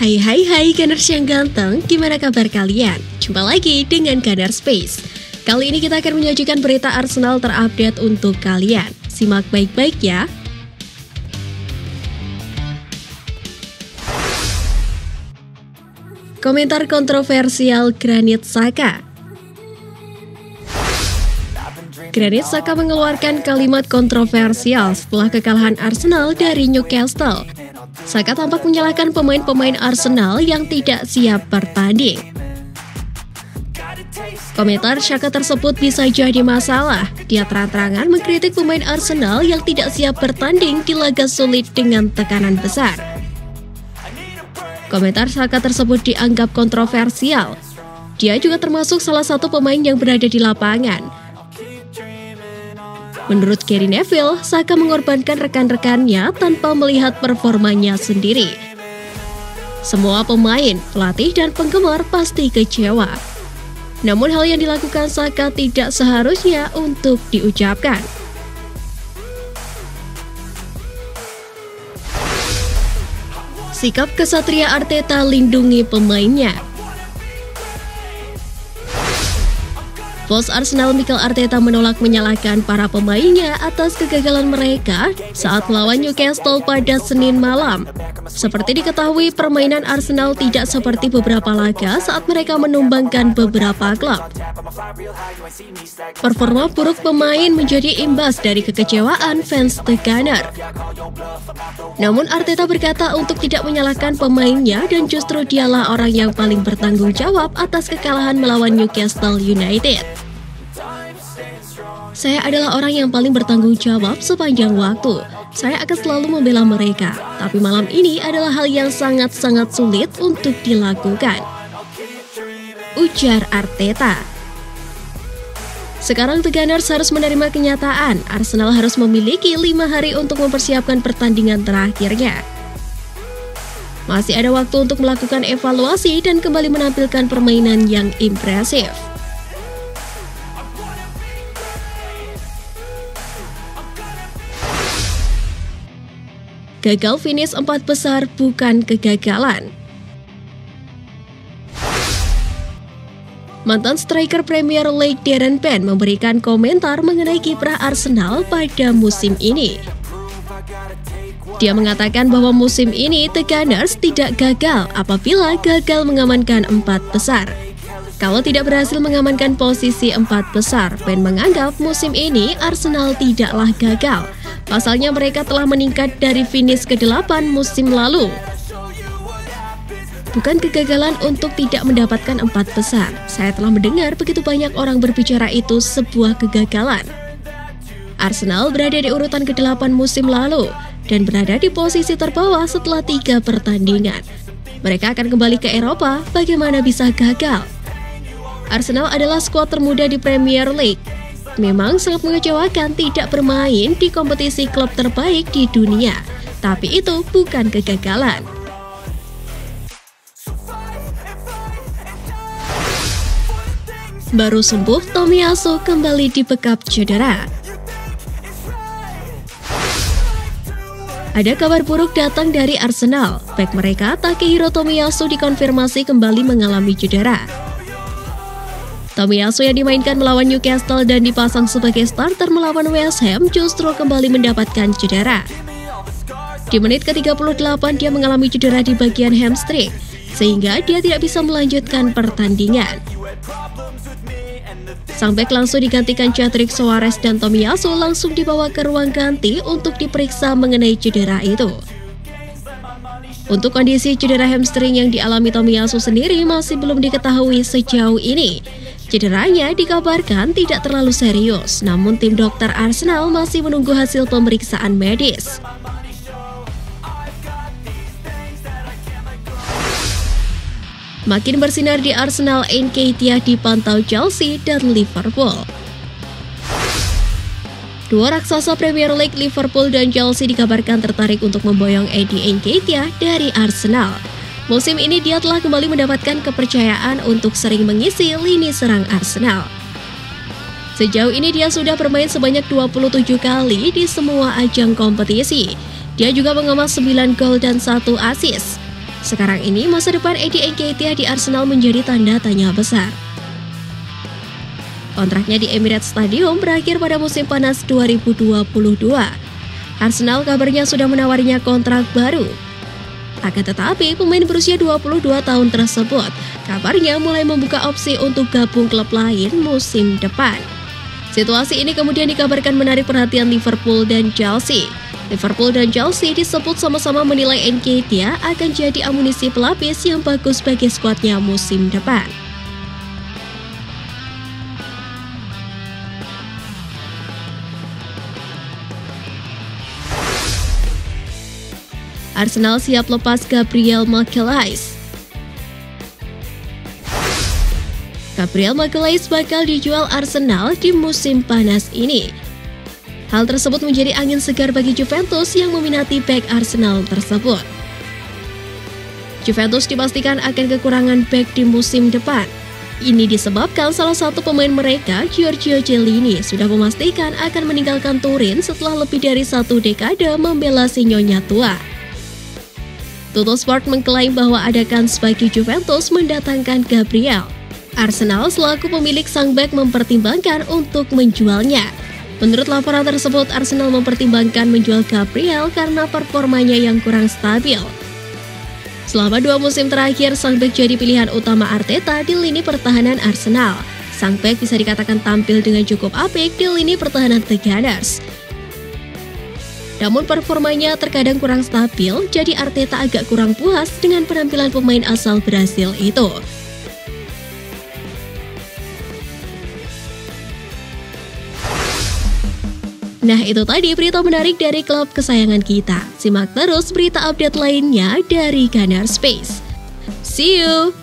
Hai Gunners yang ganteng, gimana kabar kalian? Jumpa lagi dengan Gunner Space. Kali ini kita akan menyajikan berita Arsenal terupdate untuk kalian. Simak baik-baik ya. Komentar kontroversial Granit Xhaka. Granit Xhaka mengeluarkan kalimat kontroversial setelah kekalahan Arsenal dari Newcastle. Xhaka tampak menyalahkan pemain-pemain Arsenal yang tidak siap bertanding. Komentar Xhaka tersebut bisa jadi masalah. Dia terang-terangan mengkritik pemain Arsenal yang tidak siap bertanding di laga sulit dengan tekanan besar. Komentar Xhaka tersebut dianggap kontroversial. Dia juga termasuk salah satu pemain yang berada di lapangan. Menurut Gary Neville, Xhaka mengorbankan rekan-rekannya tanpa melihat performanya sendiri. Semua pemain, pelatih, dan penggemar pasti kecewa. Namun hal yang dilakukan Xhaka tidak seharusnya untuk diucapkan. Sikap kesatria Arteta lindungi pemainnya. Bos Arsenal Mikel Arteta menolak menyalahkan para pemainnya atas kegagalan mereka saat melawan Newcastle pada Senin malam. Seperti diketahui, permainan Arsenal tidak seperti beberapa laga saat mereka menumbangkan beberapa klub. Performa buruk pemain menjadi imbas dari kekecewaan fans The Gunner. Namun Arteta berkata untuk tidak menyalahkan pemainnya dan justru dialah orang yang paling bertanggung jawab atas kekalahan melawan Newcastle United. Saya adalah orang yang paling bertanggung jawab sepanjang waktu. Saya akan selalu membela mereka, tapi malam ini adalah hal yang sangat-sangat sulit untuk dilakukan, ujar Arteta. Sekarang The Gunners harus menerima kenyataan, Arsenal harus memiliki 5 hari untuk mempersiapkan pertandingan terakhirnya. Masih ada waktu untuk melakukan evaluasi dan kembali menampilkan permainan yang impresif. Gagal finish 4 besar bukan kegagalan. Mantan striker Premier League Darren Bent memberikan komentar mengenai kiprah Arsenal pada musim ini. Dia mengatakan bahwa musim ini The Gunners tidak gagal apabila gagal mengamankan 4 besar. Kalau tidak berhasil mengamankan posisi 4 besar, Bent menganggap musim ini Arsenal tidaklah gagal. Pasalnya mereka telah meningkat dari finish ke-8 musim lalu. Bukan kegagalan untuk tidak mendapatkan 4 besar. Saya telah mendengar begitu banyak orang berbicara itu sebuah kegagalan. Arsenal berada di urutan ke-8 musim lalu dan berada di posisi terbawah setelah 3 pertandingan. Mereka akan kembali ke Eropa, bagaimana bisa gagal? Arsenal adalah skuad termuda di Premier League. Memang sangat mengecewakan tidak bermain di kompetisi klub terbaik di dunia, tapi itu bukan kegagalan. Baru sembuh, Tomiyasu kembali dibekap cedera. Ada kabar buruk datang dari Arsenal. Bek mereka Takehiro Tomiyasu dikonfirmasi kembali mengalami cedera. Tomiyasu yang dimainkan melawan Newcastle dan dipasang sebagai starter melawan West Ham justru kembali mendapatkan cedera. Di menit ke-38 dia mengalami cedera di bagian hamstring, sehingga dia tidak bisa melanjutkan pertandingan. Sang bek langsung digantikan Cedric Soares dan Tomiyasu langsung dibawa ke ruang ganti untuk diperiksa mengenai cedera itu. Untuk kondisi cedera hamstring yang dialami Tomiyasu sendiri masih belum diketahui sejauh ini. Cederanya dikabarkan tidak terlalu serius, namun tim dokter Arsenal masih menunggu hasil pemeriksaan medis. Makin bersinar di Arsenal, Nketiah dipantau Chelsea dan Liverpool. Dua raksasa Premier League Liverpool dan Chelsea dikabarkan tertarik untuk memboyong Eddie Nketiah dari Arsenal. Musim ini dia telah kembali mendapatkan kepercayaan untuk sering mengisi lini serang Arsenal. Sejauh ini dia sudah bermain sebanyak 27 kali di semua ajang kompetisi. Dia juga mengemas 9 gol dan 1 assist. Sekarang ini masa depan Eddie Nketiah di Arsenal menjadi tanda tanya besar. Kontraknya di Emirates Stadium berakhir pada musim panas 2022. Arsenal kabarnya sudah menawarinya kontrak baru. Akan tetapi, pemain berusia 22 tahun tersebut kabarnya mulai membuka opsi untuk gabung klub lain musim depan. Situasi ini kemudian dikabarkan menarik perhatian Liverpool dan Chelsea. Liverpool dan Chelsea disebut sama-sama menilai Nketiah akan jadi amunisi pelapis yang bagus bagi skuadnya musim depan. Arsenal siap lepas Gabriel Magalhaes. Gabriel Magalhaes bakal dijual Arsenal di musim panas ini. Hal tersebut menjadi angin segar bagi Juventus yang meminati bek Arsenal tersebut. Juventus dipastikan akan kekurangan bek di musim depan. Ini disebabkan salah satu pemain mereka, Giorgio Chiellini, sudah memastikan akan meninggalkan Turin setelah lebih dari 1 dekade membela si nyonya tua. Tuttosport mengklaim bahwa ada kans bagi Juventus mendatangkan Gabriel. Arsenal selaku pemilik sang bek mempertimbangkan untuk menjualnya. Menurut laporan tersebut, Arsenal mempertimbangkan menjual Gabriel karena performanya yang kurang stabil. Selama 2 musim terakhir, sang bek jadi pilihan utama Arteta di lini pertahanan Arsenal. Sang bek bisa dikatakan tampil dengan cukup apik di lini pertahanan The Gunners. Namun performanya terkadang kurang stabil, jadi Arteta agak kurang puas dengan penampilan pemain asal Brasil itu. Nah, itu tadi berita menarik dari klub kesayangan kita. Simak terus berita update lainnya dari Gunner Space. See you!